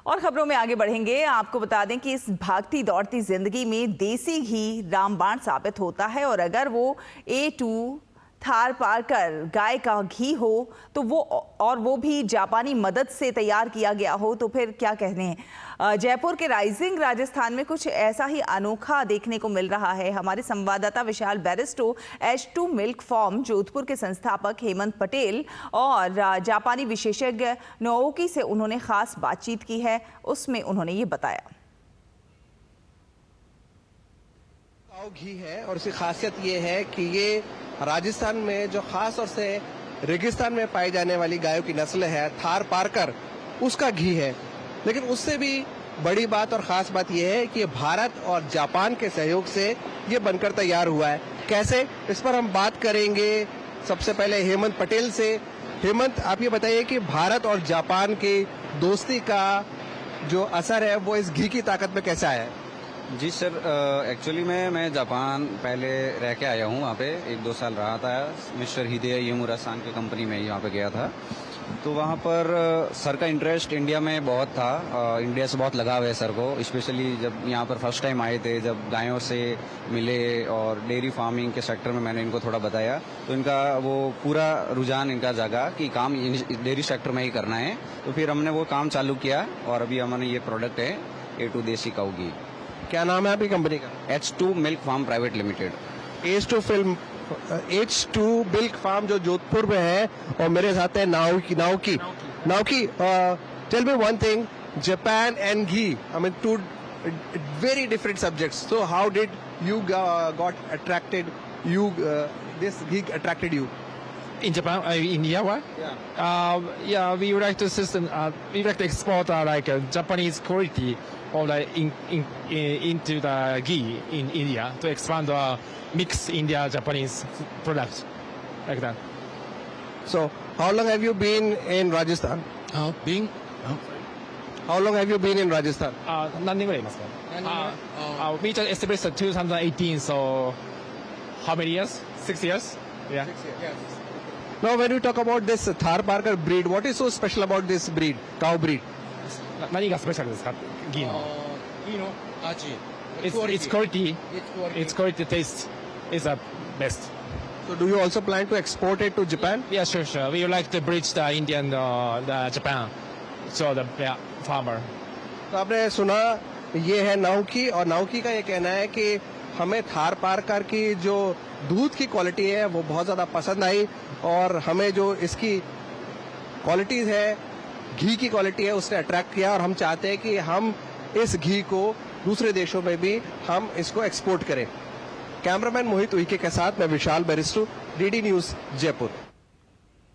और खबरों में आगे बढ़ेंगे। आपको बता दें कि इस भागती दौड़ती जिंदगी में देसी घी रामबाण साबित होता है और अगर वो A2 थार पार कर गाय का घी हो तो वो भी जापानी मदद से तैयार किया गया हो तो फिर क्या कहने हैं। जयपुर के राइजिंग राजस्थान में कुछ ऐसा ही अनोखा देखने को मिल रहा है। हमारे संवाददाता विशाल बैरिस्टो H2 मिल्क फार्म जोधपुर के संस्थापक हेमंत पटेल और जापानी विशेषज्ञ नोओकी से उन्होंने खास बातचीत की है, उसमें उन्होंने ये बताया। घी है और इसकी खासियत ये है कि ये राजस्थान में जो खास तौर से रेगिस्तान में पाई जाने वाली गायों की नस्ल है थार पारकर, उसका घी है। लेकिन उससे भी बड़ी बात और खास बात यह है कि ये भारत और जापान के सहयोग से ये बनकर तैयार हुआ है। कैसे, इस पर हम बात करेंगे सबसे पहले हेमंत पटेल से। हेमंत, आप ये बताइए कि भारत और जापान की दोस्ती का जो असर है वो इस घी की ताकत में कैसे आया है? जी सर, एक्चुअली मैं जापान पहले रह के आया हूँ। वहाँ पे 1-2 साल रहा था। मिस्टर हिदेया यमुरा-सान की कंपनी में यहाँ पे गया था। तो वहाँ पर सर का इंटरेस्ट इंडिया में बहुत था। इंडिया से बहुत लगाव है सर को, स्पेशली जब यहाँ पर फर्स्ट टाइम आए थे, जब गायों से मिले और डेयरी फार्मिंग के सेक्टर में मैंने इनको थोड़ा बताया तो इनका वो पूरा रुझान इनका जागा कि काम डेयरी सेक्टर में ही करना है। तो फिर हमने वो काम चालू किया और अभी हमारे ये प्रोडक्ट है A2 देसी काऊ घी। क्या नाम है आपकी कंपनी का? H2 milk farm private limited. H2 milk farm जो जोधपुर में है और मेरे साथ है Naoki. Tell me one thing, Japan and ghee, I mean two very different subjects, so how did you got attracted, this ghee attracted you? In Japan, India, what? Yeah. We would like to export Japanese quality or into the ghee in India to expand mix India Japanese products like that. So, how long have you been in Rajasthan? How long have you been in Rajasthan? 何年ぐらいいますか? We just established in 2018, so how many years? 6 years? Yeah. 6 years. Yes. Now, when you talk about this Thar Parker breed, what is so special about this breed, cow breed? 何がスペシャルですか? ギーの Its quality. Its quality taste is the best. So, do you also plan to export it to Japan? Yeah, sure. We would like to bridge the Indian, the Japan, so the farmer. तो आपने सुना, ये है Naoki और Naoki का ये कहना है कि हमें थार पारकर की जो दूध की क्वालिटी है वो बहुत ज़्यादा पसंद आई और हमें जो इसकी क्वालिटीज़ है, घी की क्वालिटी है, उसने अट्रैक्ट किया और हम चाहते हैं कि हम इस घी को दूसरे देशों में भी हम इसको एक्सपोर्ट करें। कैमरामैन मोहित उइके के साथ मैं विशाल बैरिस्टो, DD न्यूज़ जयपुर।